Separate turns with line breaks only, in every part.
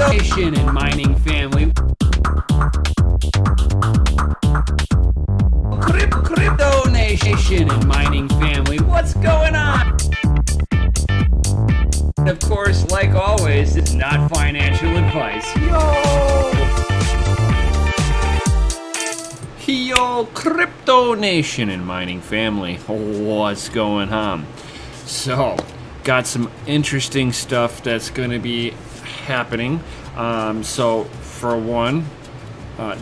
Nation and mining family. Crypto Nation and mining family. What's going on? Of course, like always, it's not financial advice. Yo, Crypto Nation and mining family. What's going on? So, got some interesting stuff that's going to be happening. So, for one,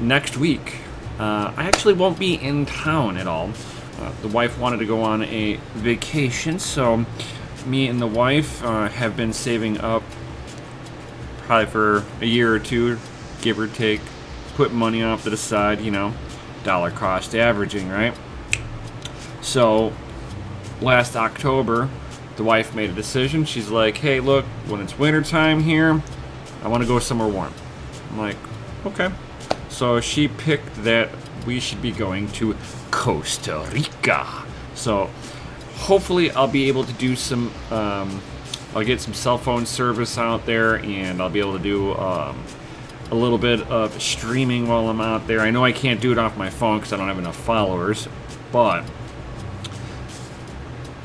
next week, I actually won't be in town at all. The wife wanted to go on a vacation, so me and the wife have been saving up probably for a year or two, give or take, put money off to the side, you know, dollar cost averaging, right? So last October, the wife made a decision. She's like, hey, look, when it's winter time here, I want to go somewhere warm. I'm like, okay. So she picked that we should be going to Costa Rica. So hopefully I'll be able to do some, I'll get some cell phone service out there, and I'll be able to do a little bit of streaming while I'm out there. I know I can't do it off my phone because I don't have enough followers, but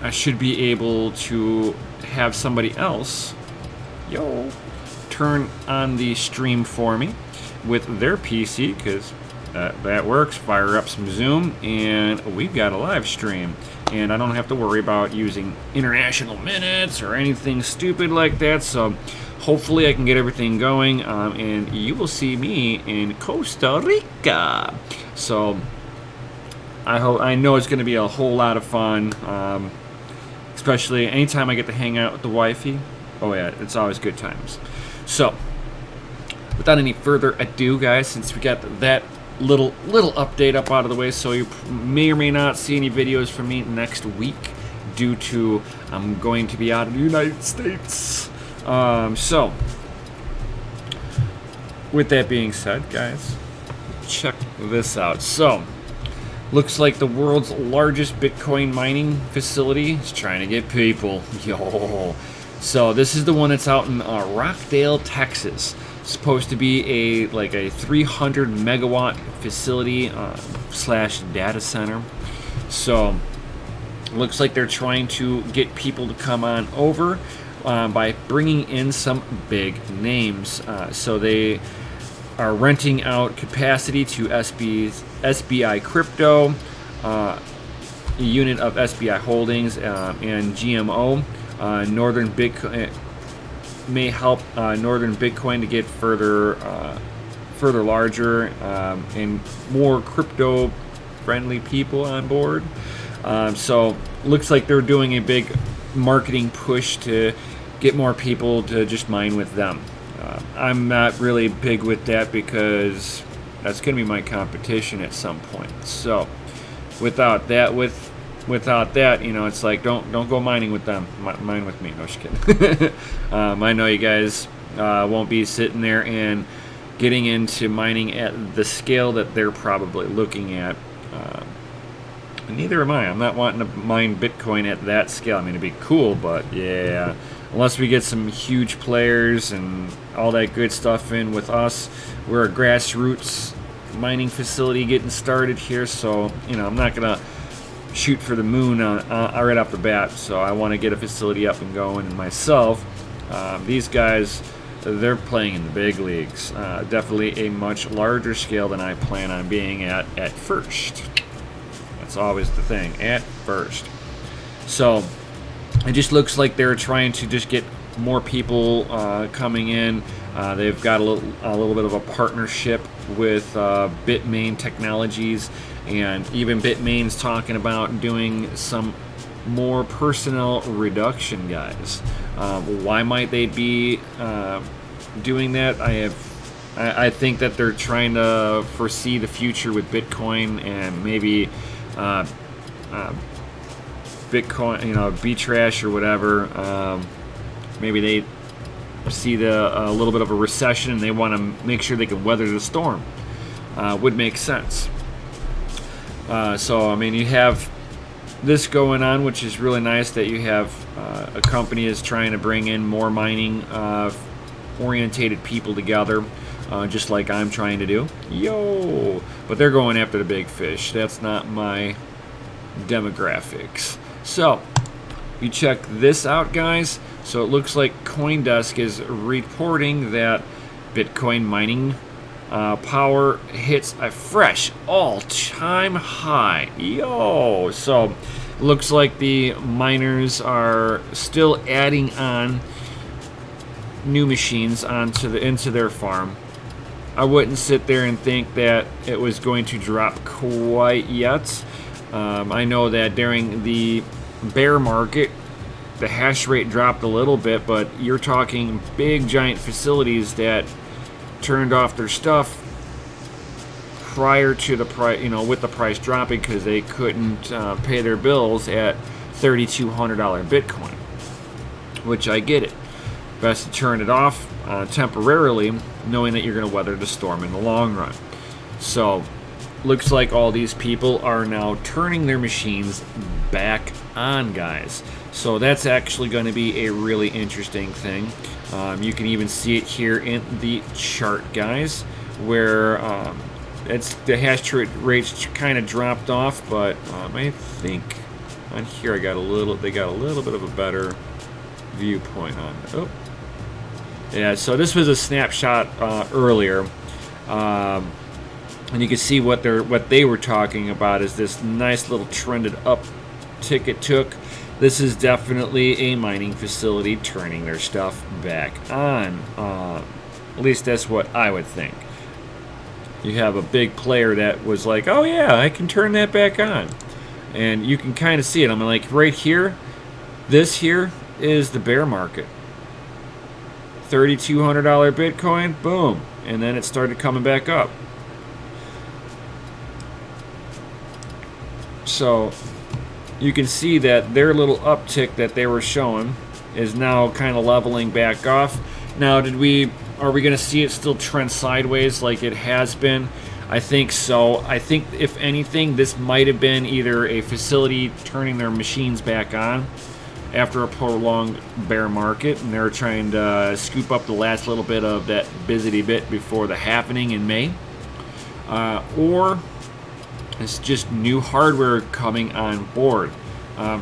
I should be able to have somebody else, turn on the stream for me with their PC, because that works. Fire up some Zoom, and we've got a live stream. And I don't have to worry about using international minutes or anything stupid like that. So hopefully I can get everything going, and you will see me in Costa Rica. So I know it's going to be a whole lot of fun, especially anytime I get to hang out with the wifey. Oh yeah, it's always good times. So without any further ado, guys, since we got that little update up out of the way, so you may or may not see any videos from me next week due to I'm going to be out of the United States. So with that being said, guys, check this out. So looks like the world's largest Bitcoin mining facility is trying to get people. So this is the one that's out in Rockdale, Texas. Supposed to be a 300 megawatt facility slash data center. So looks like they're trying to get people to come on over by bringing in some big names. So they are renting out capacity to SBI Crypto, a unit of SBI Holdings, and GMO. Northern Bitcoin may help Northern Bitcoin to get further larger and more crypto friendly people on board. So looks like they're doing a big marketing push to get more people to just mine with them. I'm not really big with that because that's going to be my competition at some point. So without that, you know, it's like don't go mining with them. Mine with me. No, just kidding. I know you guys won't be sitting there and getting into mining at the scale that they're probably looking at. Neither am I. I'm not wanting to mine Bitcoin at that scale. I mean, it'd be cool, but yeah, unless we get some huge players and all that good stuff in with us, we're a grassroots mining facility getting started here. So, you know, I'm not gonna shoot for the moon right off the bat. So I want to get a facility up and going. And myself, these guys, they're playing in the big leagues. Definitely a much larger scale than I plan on being at first. That's always the thing, at first. So it just looks like they're trying to just get more people coming in. They've got a little bit of a partnership with Bitmain Technologies, and even Bitmain's talking about doing some more personnel reduction, guys. Why might they be doing that? I think that they're trying to foresee the future with Bitcoin, and maybe Bitcoin, you know, B-Trash or whatever. Maybe they see a little bit of a recession and they want to make sure they can weather the storm. Would make sense. So, I mean, you have this going on, which is really nice that you have a company is trying to bring in more mining orientated people together, just like I'm trying to do. Yo! But they're going after the big fish. That's not my demographics. So, you check this out, guys. So it looks like CoinDesk is reporting that Bitcoin mining power hits a fresh all-time high. Yo! So, looks like the miners are still adding on new machines into their farm. I wouldn't sit there and think that it was going to drop quite yet. I know that during the bear market, the hash rate dropped a little bit, but you're talking big giant facilities that turned off their stuff prior to the price, with the price dropping because they couldn't pay their bills at $3,200 Bitcoin, which I get it. Best to turn it off temporarily, knowing that you're going to weather the storm in the long run. So, looks like all these people are now turning their machines back on, guys. So that's actually going to be a really interesting thing. You can even see it here in the chart, guys, where it's the hash rates kind of dropped off, but I think on here they got a little bit of a better viewpoint on it. Oh, yeah. So this was a snapshot earlier. And you can see what they were talking about is this nice little trended uptick it took. This is definitely a mining facility turning their stuff back on. At least that's what I would think. You have a big player that was like, oh yeah, I can turn that back on. And you can kind of see it. I'm like, right here, this here is the bear market. $3,200 Bitcoin, boom. And then it started coming back up. So you can see that their little uptick that they were showing is now kind of leveling back off. Now, are we going to see it still trend sideways like it has been? I think so. I think, if anything, this might have been either a facility turning their machines back on after a prolonged bear market, and they're trying to scoop up the last little bit of that busy bit before the happening in May, or it's just new hardware coming on board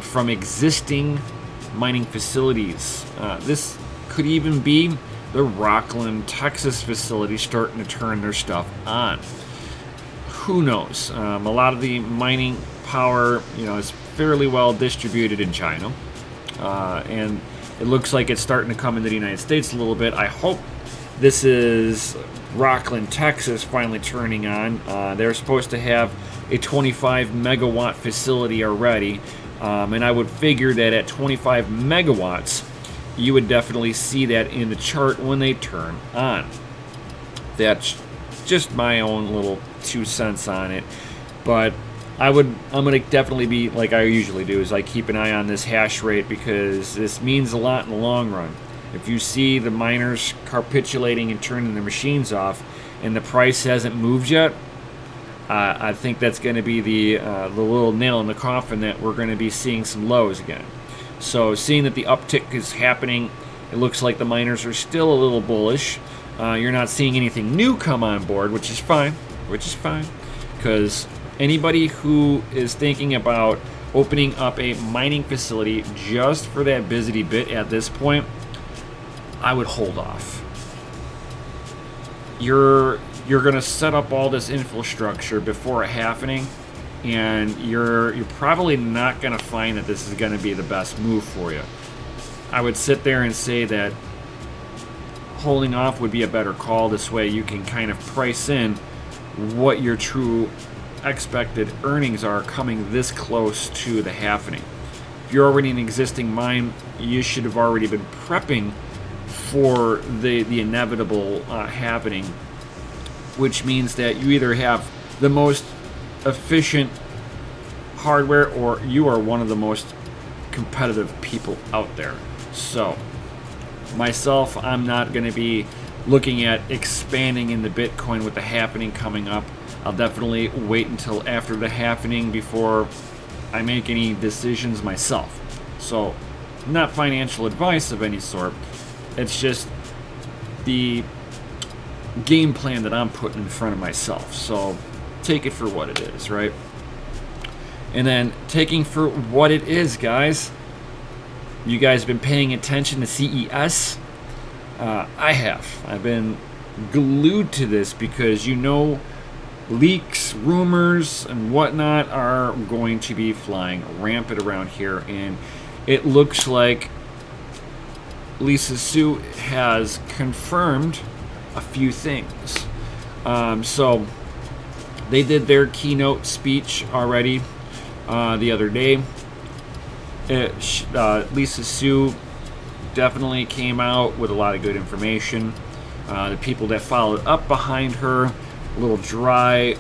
from existing mining facilities. This could even be the Rockland, Texas facility starting to turn their stuff on. Who knows? A lot of the mining power, is fairly well distributed in China, and it looks like it's starting to come into the United States a little bit. I hope this is Rockland, Texas finally turning on. They're supposed to have a 25 megawatt facility already, and I would figure that at 25 megawatts, you would definitely see that in the chart when they turn on. That's just my own little 2 cents on it, but I'm gonna definitely be like I usually do, is I keep an eye on this hash rate, because this means a lot in the long run. If you see the miners capitulating and turning their machines off, and the price hasn't moved yet, I think that's going to be the little nail in the coffin that we're going to be seeing some lows again. So, seeing that the uptick is happening, it looks like the miners are still a little bullish. You're not seeing anything new come on board, which is fine. Because anybody who is thinking about opening up a mining facility just for that busy bit at this point, I would hold off. You're going to set up all this infrastructure before it happening, and you're probably not going to find that this is going to be the best move for you. I would sit there and say that holding off would be a better call. This way you can kind of price in what your true expected earnings are coming this close to the happening. If you're already an existing mine, you should have already been prepping for the inevitable happening, which means that you either have the most efficient hardware or you are one of the most competitive people out there. So, myself, I'm not going to be looking at expanding into Bitcoin with the happening coming up. I'll definitely wait until after the happening before I make any decisions myself. So, not financial advice of any sort. It's just the game plan that I'm putting in front of myself. So take it for what it is, right? And then taking for what it is, guys. You guys have been paying attention to CES? I have. I've been glued to this because leaks, rumors, and whatnot are going to be flying rampant around here, and it looks like Lisa Su has confirmed a few things. So they did their keynote speech already the other day. Lisa Su definitely came out with a lot of good information. The people that followed up behind her, a little dry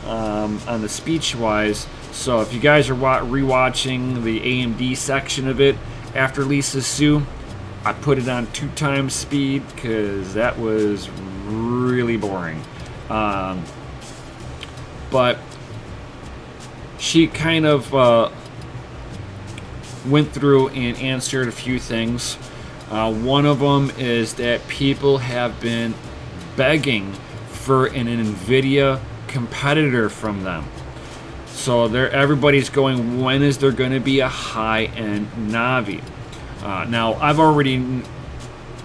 on the speech-wise. So if you guys are rewatching the AMD section of it after Lisa Su, I put it on 2 times speed because that was really boring. But she kind of went through and answered a few things. One of them is that people have been begging for an NVIDIA competitor from them. So everybody's going, when is there going to be a high-end Navi? Now, I've already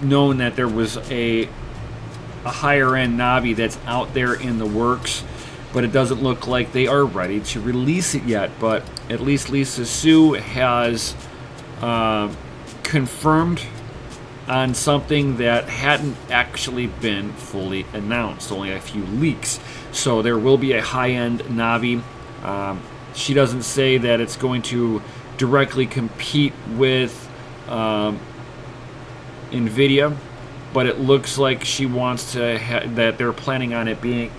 known that there was a higher-end Navi that's out there in the works, but it doesn't look like they are ready to release it yet. But at least Lisa Su has confirmed on something that hadn't actually been fully announced, only a few leaks. So there will be a high-end Navi. She doesn't say that it's going to directly compete with NVIDIA, but it looks like she wants to that they're planning on it being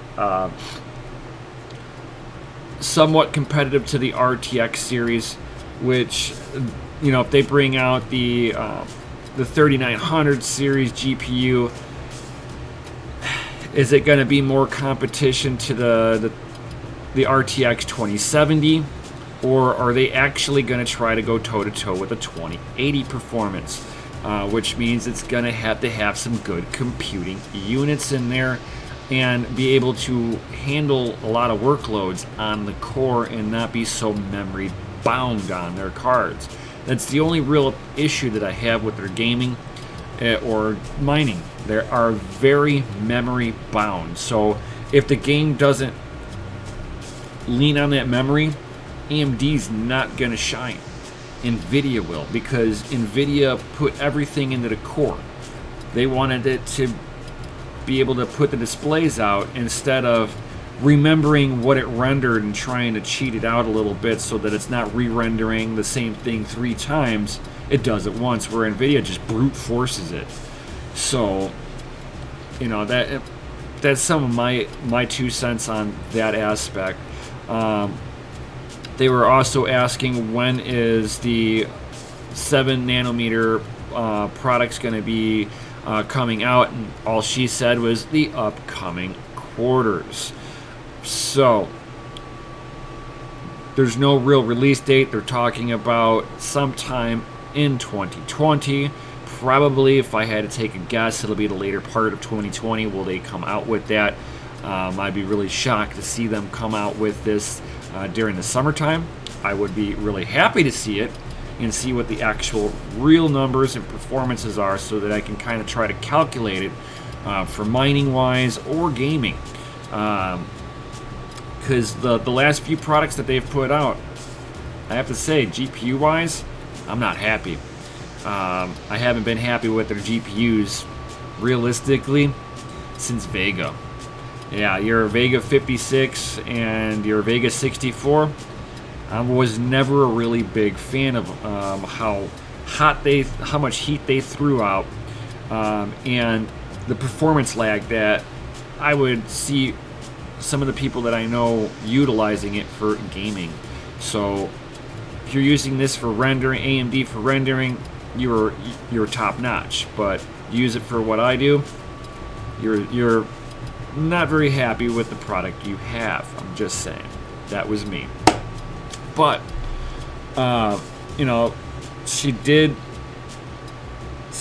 somewhat competitive to the RTX series, which, if they bring out the 3900 series GPU, is it going to be more competition to the RTX 2070, or are they actually going to try to go toe-to-toe with a 2080 performance, which means it's going to have some good computing units in there and be able to handle a lot of workloads on the core and not be so memory bound on their cards. That's the only real issue that I have with their gaming or mining. They are very memory bound. So if the game doesn't lean on that memory, AMD's not going to shine. NVIDIA will, because NVIDIA put everything into the core. They wanted it to be able to put the displays out instead of remembering what it rendered and trying to cheat it out a little bit so that it's not re-rendering the same thing 3 times. It does it once, where NVIDIA just brute forces it. So, that's some of my 2 cents on that aspect. They were also asking, when is the 7 nanometer products going to be coming out, and all she said was the upcoming quarters. So there's no real release date. They're talking about sometime in 2020. Probably, if I had to take a guess, it'll be the later part of 2020. Will they come out with that? I'd be really shocked to see them come out with this during the summertime. I would be really happy to see it and see what the actual real numbers and performances are, so that I can kind of try to calculate it for mining wise or gaming. Because the last few products that they've put out, I have to say, GPU wise, I'm not happy. I haven't been happy with their GPUs realistically since Vega. Yeah, your Vega 56 and your Vega 64, I was never a really big fan of how much heat they threw out, and the performance lag that I would see some of the people that I know utilizing it for gaming. So if you're using this for rendering, AMD for rendering, you're top notch. But use it for what I do, you're not very happy with the product you have. I'm just saying. That was me. But she did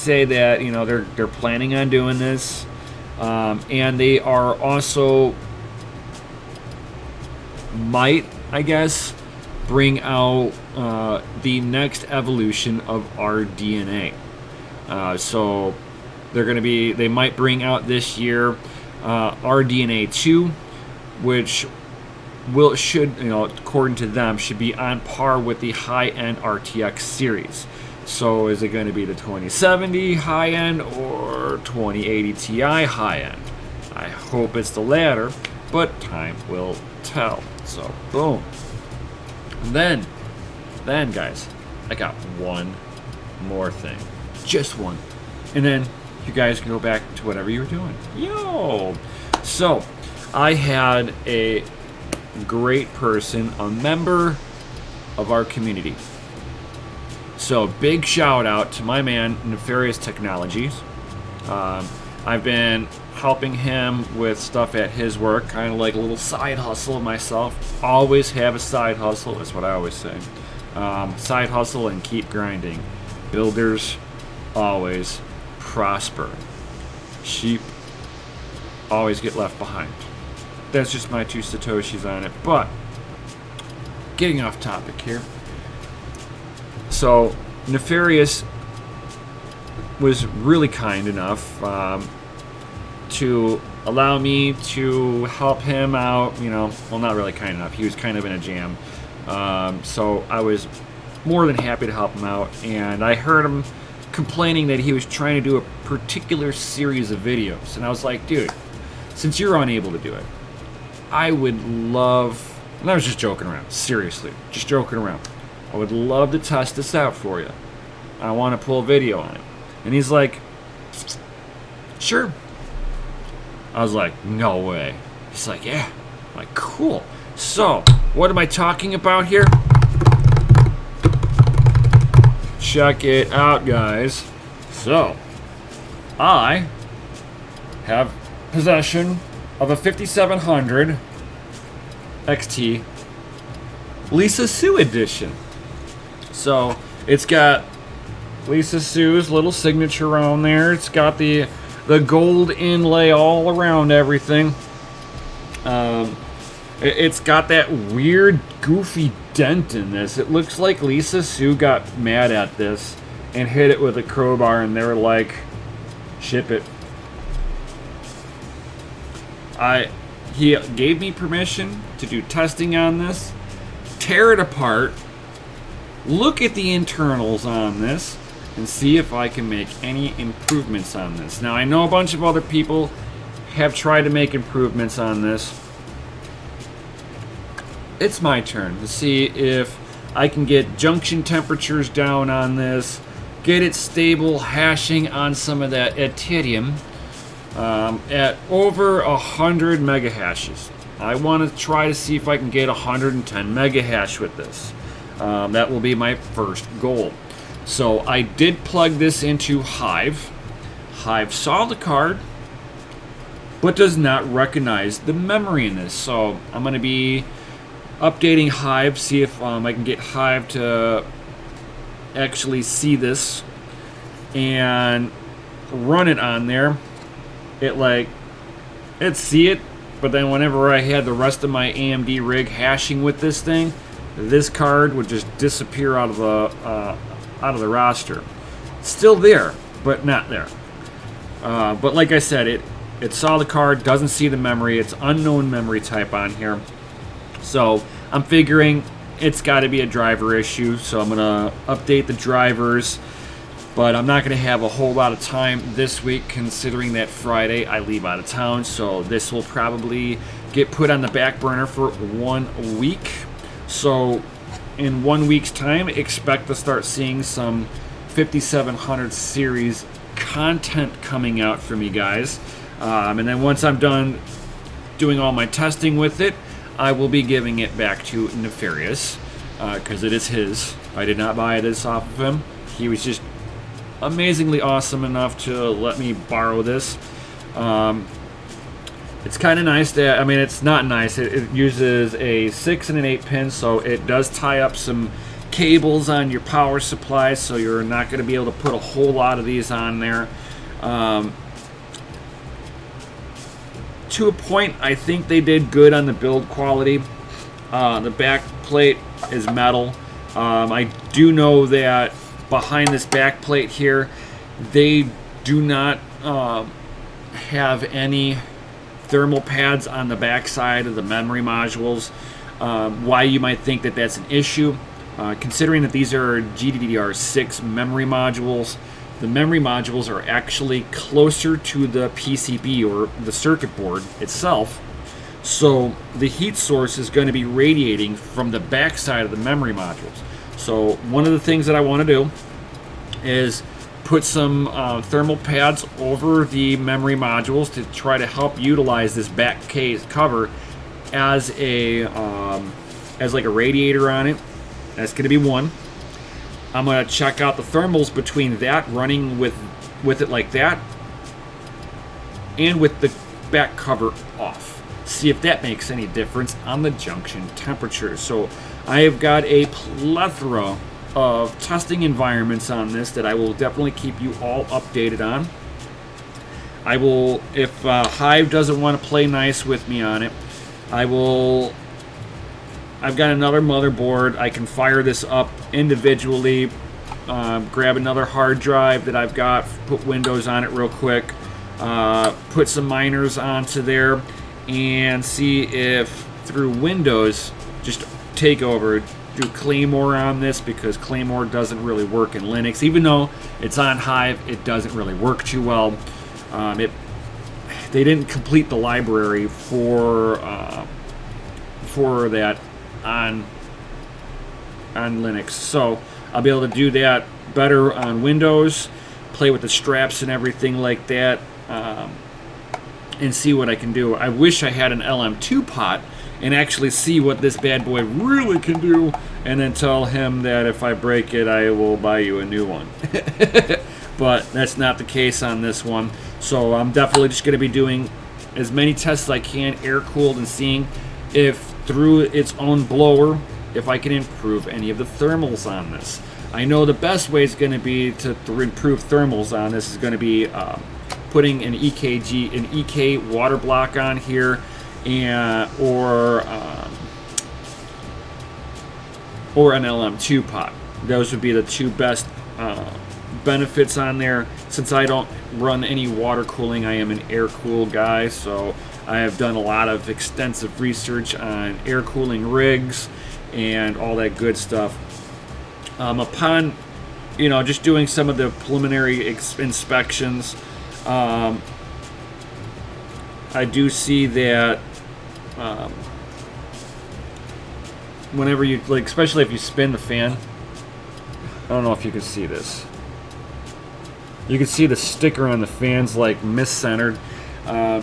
say that they're planning on doing this, and they are also might, I guess, bring out the next evolution of our DNA. So they might bring out this year RDNA 2, which should, according to them, should be on par with the high-end RTX series. So is it going to be the 2070 high-end or 2080 Ti high-end? I hope it's the latter, but time will tell. So, boom. And then, guys, I got one more thing. Just one. And then you guys can go back to whatever you were doing. Yo! So, I had a great person, a member of our community. So, big shout out to my man, Nefarious Technologies. I've been helping him with stuff at his work, kind of like a little side hustle myself. Always have a side hustle, that's what I always say. Side hustle and keep grinding. Builders always prosper. Sheep always get left behind. That's just my 2 satoshis on it. But getting off topic here. So Nefarious was really kind enough to allow me to help him out. Well, not really kind enough. He was kind of in a jam. So I was more than happy to help him out. And I heard him complaining that he was trying to do a particular series of videos. And I was like, dude, since you're unable to do it, I would love, and I was just joking around, seriously, just joking around. I would love to test this out for you. I want to pull a video on it. And he's like, sure. I was like, no way. He's like, yeah. I'm like, cool. So, what am I talking about here? Check it out, guys. So, I have possession of a 5700 XT Lisa Sue edition. So, it's got Lisa Sue's little signature on there. It's got the gold inlay all around everything. It's got that weird, goofy dent in this. It looks like Lisa Sue got mad at this and hit it with a crowbar, and they were like, ship it. He gave me permission to do testing on this, tear it apart, look at the internals on this, and see if I can make any improvements on this. Now, I know a bunch of other people have tried to make improvements on this. It's my turn to see if I can get junction temperatures down on this, get it stable hashing on some of that Ethereum at over 100 mega hashes. I want to try to see if I can get 110 mega hash with this. That will be my first goal. So I did plug this into Hive. Hive saw the card, but does not recognize the memory in this. So I'm going to be updating Hive, see if I can get Hive to actually see this and run it on there. It'd see it, but then whenever I had the rest of my AMD rig hashing with this thing, this card would just disappear out of the roster. Still there, but not there. But like I said, it saw the card, doesn't see the memory. It's unknown memory type on here. So I'm figuring it's got to be a driver issue. So I'm going to update the drivers. But I'm not going to have a whole lot of time this week, considering that Friday I leave out of town. So this will probably get put on the back burner for 1 week. So in 1 week's time, expect to start seeing some 5700 series content coming out from you guys. And then once I'm done doing all my testing with it, I will be giving it back to Nefarious, because it is his. I did not buy this off of him. He was just amazingly awesome enough to let me borrow this. It's kind of nice that, it's not nice. It uses a 6 and an 8 pin, so it does tie up some cables on your power supply, so you're not going to be able to put a whole lot of these on there. To a point, I think they did good on the build quality. The back plate is metal. I do know that behind this back plate here, they do not have any thermal pads on the back side of the memory modules. Why you might think that that's an issue, considering that these are GDDR6 memory modules. The memory modules are actually closer to the PCB or the circuit board itself, so the heat source is going to be radiating from the back side of the memory modules. So one of the things that I want to do is put some thermal pads over the memory modules to try to help utilize this back case cover as a as like a radiator on it. That's going to be one. I'm going to check out the thermals between that, running with it like that, and with the back cover off. See if that makes any difference on the junction temperature. So I have got a plethora of testing environments on this that I will definitely keep you all updated on. I will, if Hive doesn't want to play nice with me on it, I've got another motherboard. I can fire this up individually, grab another hard drive that I've got, put Windows on it real quick, put some miners onto there, and see if through Windows, just take over, do Claymore on this, because Claymore doesn't really work in Linux. Even though it's on Hive, it doesn't really work too well. They didn't complete the library for that on Linux, so I'll be able to do that better on Windows, play with the straps and everything like that, and see what I can do. I wish I had an LM2 pot and actually see what this bad boy really can do, and then tell him that if I break it, I will buy you a new one. But that's not the case on this one, so I'm definitely just going to be doing as many tests as I can, air-cooled, and seeing if through its own blower, if I can improve any of the thermals on this. I know the best way is going to be to improve thermals on this is going to be putting an EK water block on here, and or an LM2 pot. Those would be the two best benefits on there. Since I don't run any water cooling, I am an air-cooled guy, so I have done a lot of extensive research on air cooling rigs and all that good stuff. Upon, just doing some of the preliminary inspections, I do see that whenever you, especially if you spin the fan, I don't know if you can see this. You can see the sticker on the fan's mis-centered.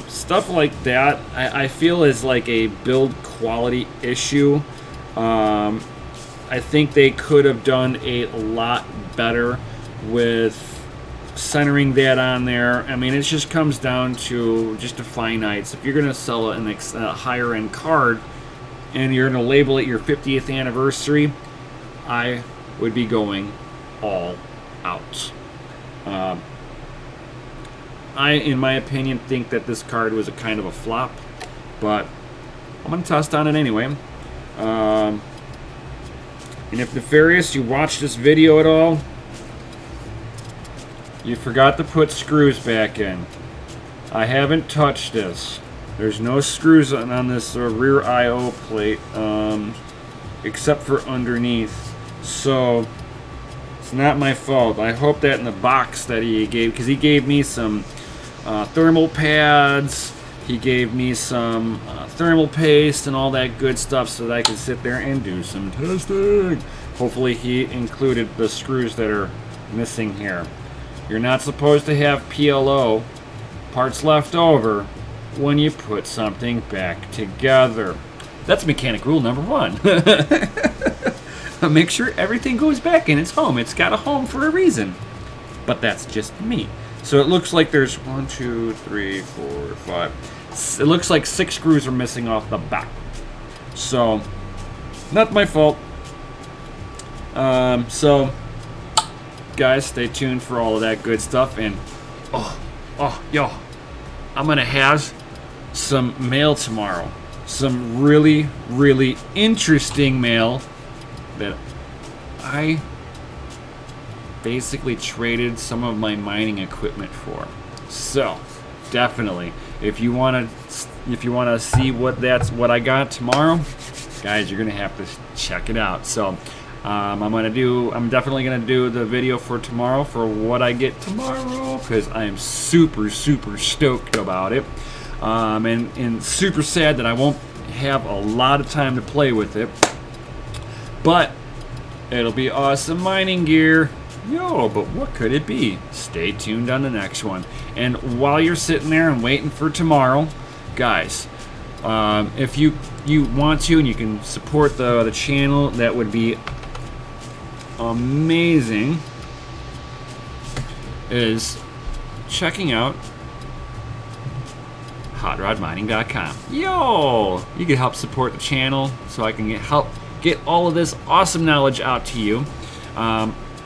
Stuff like that, I feel is like a build quality issue. I think they could have done a lot better with centering that on there. I mean, it just comes down to just a finite. If you're going to sell a higher end card and you're going to label it your 50th anniversary, I would be going all out. I, in my opinion, think that this card was a kind of a flop, but I'm going to test on it anyway. And if Nefarious, you watched this video at all, you forgot to put screws back in. I haven't touched this. There's no screws on this rear I/O plate, except for underneath. So it's not my fault. I hope that in the box that he gave, because he gave me some thermal pads, he gave me some thermal paste and all that good stuff so that I can sit there and do some testing. Hopefully he included the screws that are missing here. You're not supposed to have PLO parts left over when you put something back together. That's mechanic rule number 1. Make sure everything goes back in its home. It's got a home for a reason. But that's just me. So it looks like there's 1, 2, 3, 4, 5. It looks like 6 screws are missing off the back. So, not my fault. So, guys, stay tuned for all of that good stuff. And yo, I'm gonna have some mail tomorrow. Some really, really interesting mail that I basically traded some of my mining equipment for. So, definitely, if you want to see what I got tomorrow, guys, you're gonna have to check it out. So, I'm definitely gonna do the video for tomorrow for what I get tomorrow, because I am super, super stoked about it. And super sad that I won't have a lot of time to play with it. But it'll be awesome mining gear. Yo, but what could it be? Stay tuned on the next one. And while you're sitting there and waiting for tomorrow, guys, if you want to and you can support the channel, that would be amazing, is checking out HotRodMining.com. Yo, you can help support the channel so I can help get all of this awesome knowledge out to you.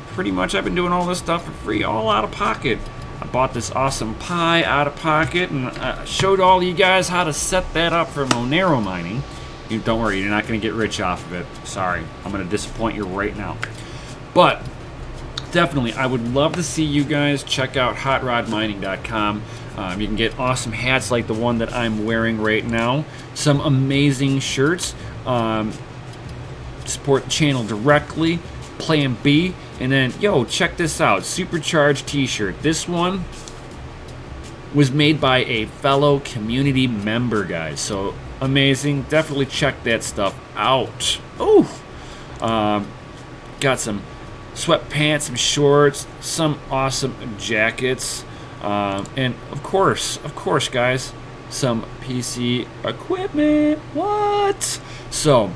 Pretty much I've been doing all this stuff for free, all out of pocket. I bought this awesome Pi out of pocket, and I showed all you guys how to set that up for Monero mining. Don't worry, you're not going to get rich off of it. Sorry, I'm going to disappoint you right now. But definitely, I would love to see you guys check out HotRodMining.com. You can get awesome hats like the one that I'm wearing right now. Some amazing shirts. Support the channel directly. Plan B. And then, yo, check this out. Supercharged t-shirt. This one was made by a fellow community member, guys. So, amazing. Definitely check that stuff out. Oh! Got some sweatpants, some shorts, some awesome jackets. And of course, guys, some PC equipment. What? So,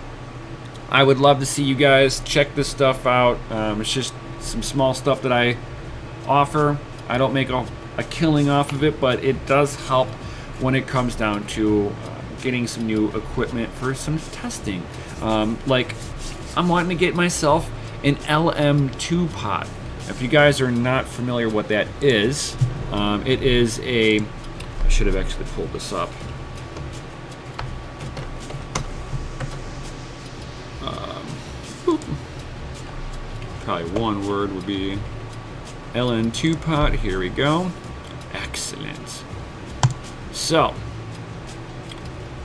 I would love to see you guys check this stuff out. It's just some small stuff that I offer. I don't make a killing off of it, but it does help when it comes down to getting some new equipment for some testing. Like, I'm wanting to get myself an LM2 pot. If you guys are not familiar what that is, it is a... I should have actually pulled this up. Probably one word would be LN2 pot. Here we go. Excellent. So,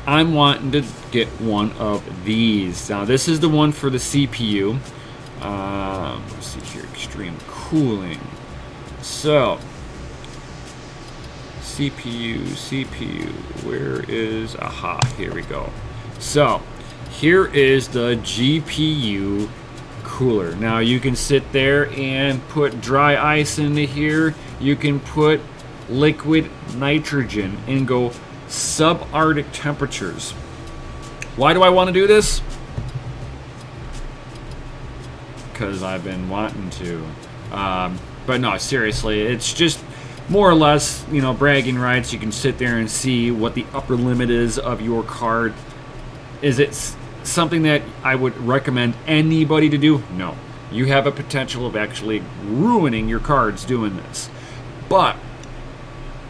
I'm wanting to get one of these. Now, this is the one for the CPU. Let's see here. Extreme cooling. So, CPU. Where is... Aha, here we go. So, here is the GPU cooler. Now you can sit there and put dry ice into here. You can put liquid nitrogen and go subarctic temperatures. Why do I want to do this? Because I've been wanting to. But no, seriously, it's just more or less, you know, bragging rights. You can sit there and see what the upper limit is of your card. Is it something that I would recommend anybody to do? No. You have a potential of actually ruining your cards doing this. But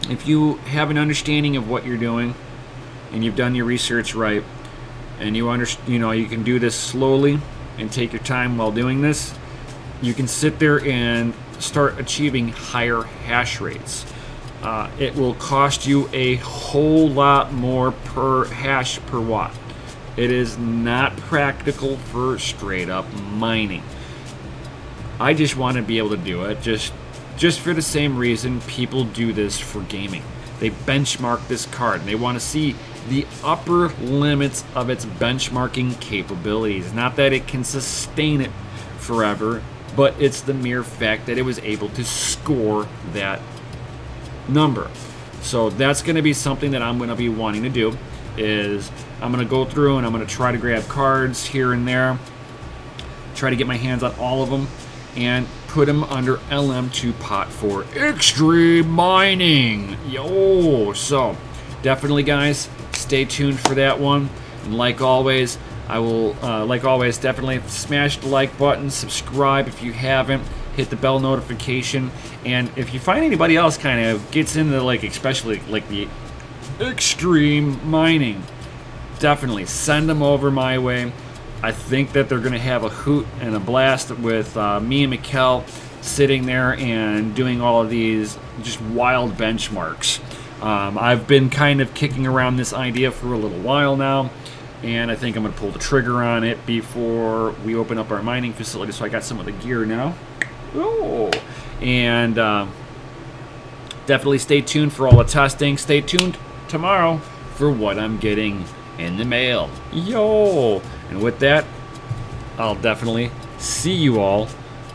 if you have an understanding of what you're doing and you've done your research right, and you can do this slowly and take your time while doing this, you can sit there and start achieving higher hash rates. It will cost you a whole lot more per hash per watt. It is not practical for straight up mining. I just want to be able to do it just for the same reason people do this for gaming. They benchmark this card and they want to see the upper limits of its benchmarking capabilities. Not that it can sustain it forever, but it's the mere fact that it was able to score that number. So that's going to be something that I'm going to be wanting to do. Is I'm going to go through and I'm going to try to grab cards here and there, try to get my hands on all of them, and put them under LM2 pot for extreme mining. Yo, so definitely, guys, stay tuned for that one. And like always, I will, like always, definitely smash the like button, subscribe if you haven't, hit the bell notification, and if you find anybody else kind of gets into, like, especially like the extreme mining, definitely send them over my way. I think that they're going to have a hoot and a blast with me and Mikkel sitting there and doing all of these just wild benchmarks. I've been kind of kicking around this idea for a little while now, and I think I'm going to pull the trigger on it before we open up our mining facility. So I got some of the gear now. Oh, and definitely stay tuned for all the testing. Stay tuned tomorrow for what I'm getting in the mail. Yo! And with that, I'll definitely see you all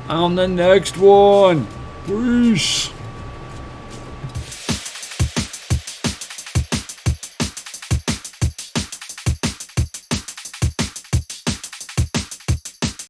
on the next one. Peace!